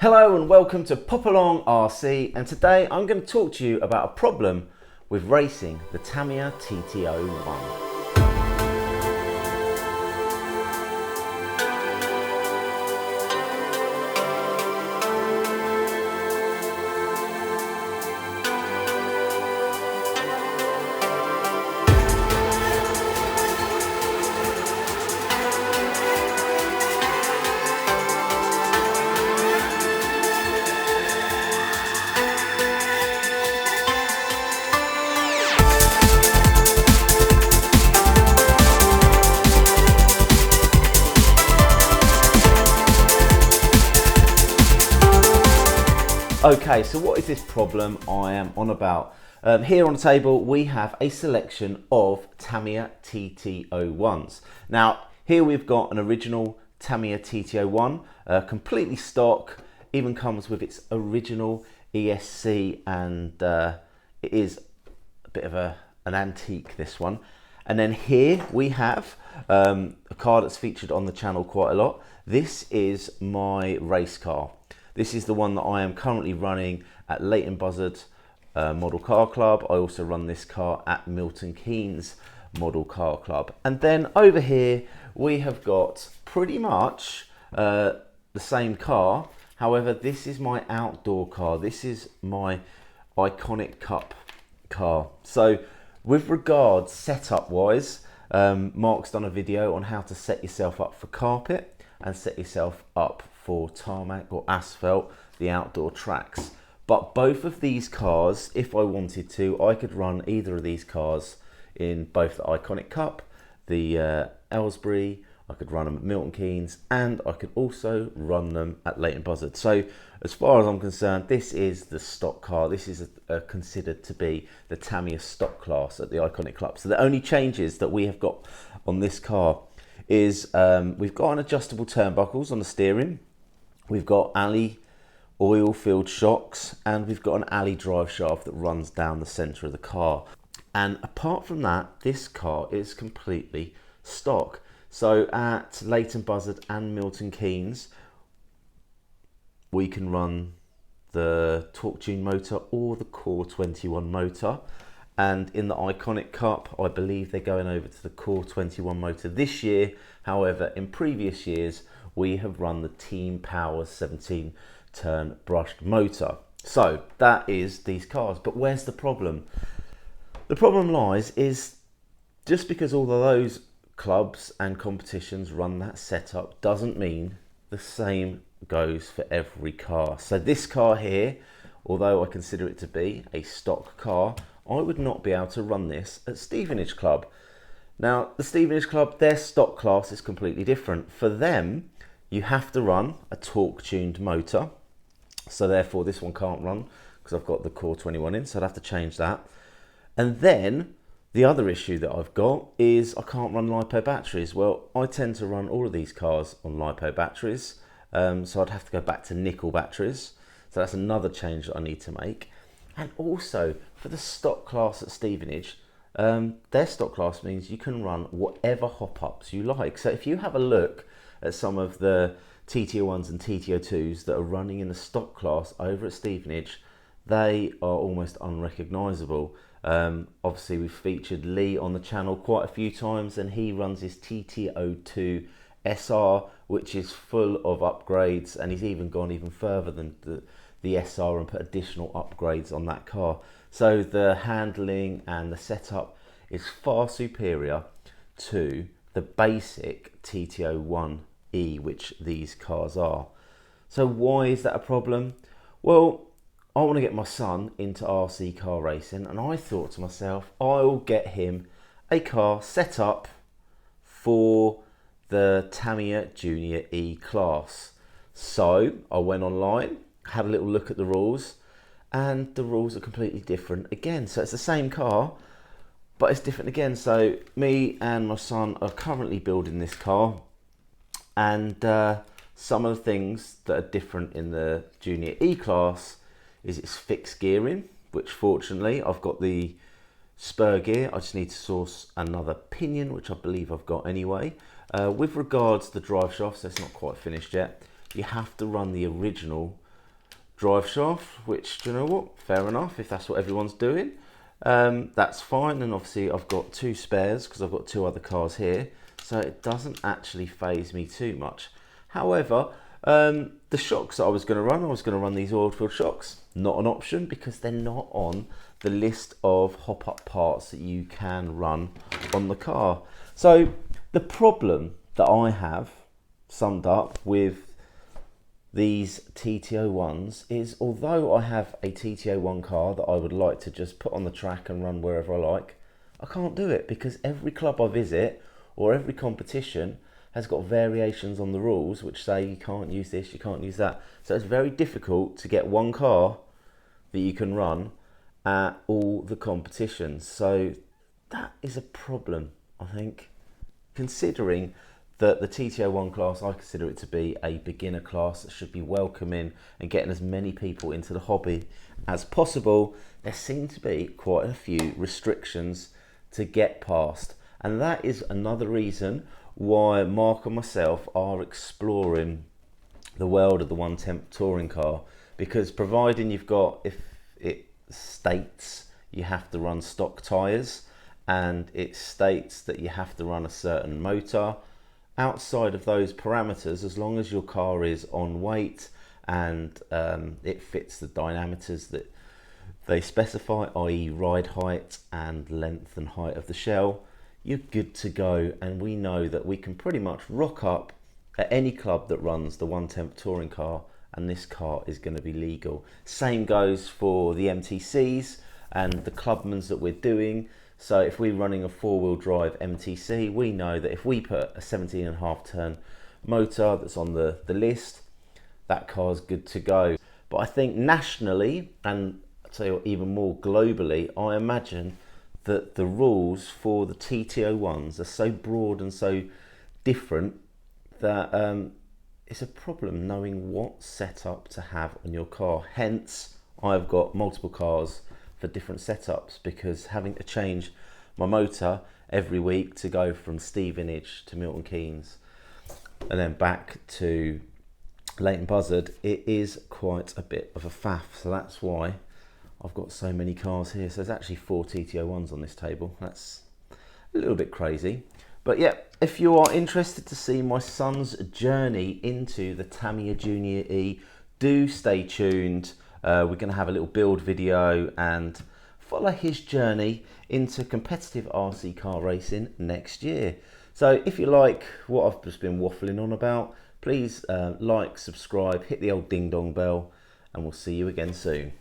Hello and welcome to Pop Along RC, and today I'm going to talk to you about a problem with racing the Tamiya TT01. Okay, so what is this problem I am on about? Here on the table we have a selection of Tamiya TT01s. Now here we've got an original Tamiya TT01, completely stock, even comes with its original ESC, and it is a bit of an antique, this one. And then here we have a car that's featured on the channel quite a lot. This is my race car. This is the one that I am currently running at Leighton Buzzard Model Car Club. I also run this car at Milton Keynes Model Car Club. And then over here we have got pretty much the same car. However, this is my outdoor car. This is my Iconic Cup car. So with regards setup wise, Mark's done a video on how to set yourself up for carpet and set yourself up for tarmac or asphalt, the outdoor tracks. But both of these cars, if I wanted to, I could run either of these cars in both the Iconic Cup, the Aylesbury, I could run them at Milton Keynes, and I could also run them at Leighton Buzzard. So as far as I'm concerned, this is the stock car. This is considered to be the Tamiya stock class at the Iconic Club. So the only changes that we have got on this car is we've got an adjustable turnbuckles on the steering. We've got alley oil filled shocks, and we've got an alley drive shaft that runs down the centre of the car. And apart from that, this car is completely stock. So at Leighton Buzzard and Milton Keynes, we can run the torque tune motor or the Core 21 motor. And in the Iconic Cup, I believe they're going over to the Core 21 motor this year. However, in previous years, we have run the Team Power 17 turn brushed motor. So that is these cars. But where's the problem? The problem lies is just because all of those clubs and competitions run that setup doesn't mean the same goes for every car. So this car here, although I consider it to be a stock car, I would not be able to run this at Stevenage Club. Now, the Stevenage Club, their stock class is completely different. For them, you have to run a torque-tuned motor. So therefore, this one can't run because I've got the Core 21 in, so I'd have to change that. And then, the other issue that I've got is I can't run LiPo batteries. Well, I tend to run all of these cars on LiPo batteries, so I'd have to go back to nickel batteries. So that's another change that I need to make. And also, for the stock class at Stevenage, their stock class means you can run whatever hop-ups you like. So if you have a look at some of the TT01s and TT02s that are running in the stock class over at Stevenage, they are almost unrecognisable. Obviously, we've featured Lee on the channel quite a few times, and he runs his TT02 SR, which is full of upgrades, and he's even gone even further than the SR and put additional upgrades on that car. So the handling and the setup is far superior to the basic TT01E, which these cars are. So why is that a problem? Well, I want to get my son into RC car racing, and I thought to myself, I'll get him a car set up for the Tamiya Junior E class. So I went online, had a little look at the rules, and the rules are completely different again. So it's the same car, but it's different again. So me and my son are currently building this car, and some of the things that are different in the Junior E class is its fixed gearing, which fortunately I've got the spur gear. I just need to source another pinion, which I believe I've got anyway. With regards to the drive shaft, so it's not quite finished yet, you have to run the original drive shaft, which, do you know what, fair enough, if that's what everyone's doing, that's fine. And obviously I've got 2 spares because I've got 2 other cars here, so it doesn't actually faze me too much. However, the shocks that I was going to run these oil-filled shocks, not an option because they're not on the list of hop-up parts that you can run on the car. So the problem that I have summed up with these TT01s is, although I have a TT01 car that I would like to just put on the track and run wherever I like, I can't do it because every club I visit or every competition has got variations on the rules which say you can't use this, you can't use that. So it's very difficult to get one car that you can run at all the competitions. So that is a problem, I think, considering that the TT01 class, I consider it to be a beginner class that should be welcoming and getting as many people into the hobby as possible. There seem to be quite a few restrictions to get past, and that is another reason why Mark and myself are exploring the world of the 1/10 touring car, because providing you've got, if it states you have to run stock tyres and it states that you have to run a certain motor, outside of those parameters, as long as your car is on weight and it fits the diameters that they specify, i.e. ride height and length and height of the shell, you're good to go. And we know that we can pretty much rock up at any club that runs the 1/10 touring car and this car is going to be legal. Same goes for the MTCs and the clubmans that we're doing. So if we're running a 4-wheel drive MTC, we know that if we put a 17.5 turn motor that's on the list, that car's good to go. But I think nationally, and I'll tell you what, even more globally, I imagine that the rules for the TT01s are so broad and so different that it's a problem knowing what setup to have on your car. Hence, I've got multiple cars for different setups, because having to change my motor every week to go from Stevenage to Milton Keynes and then back to Leighton Buzzard, it is quite a bit of a faff. So that's why I've got so many cars here. So there's actually 4 TT01s on this table. That's a little bit crazy. But yeah, if you are interested to see my son's journey into the Tamiya Junior E, do stay tuned. We're going to have a little build video and follow his journey into competitive RC car racing next year. So if you like what I've just been waffling on about, please like, subscribe, hit the old ding dong bell, and we'll see you again soon.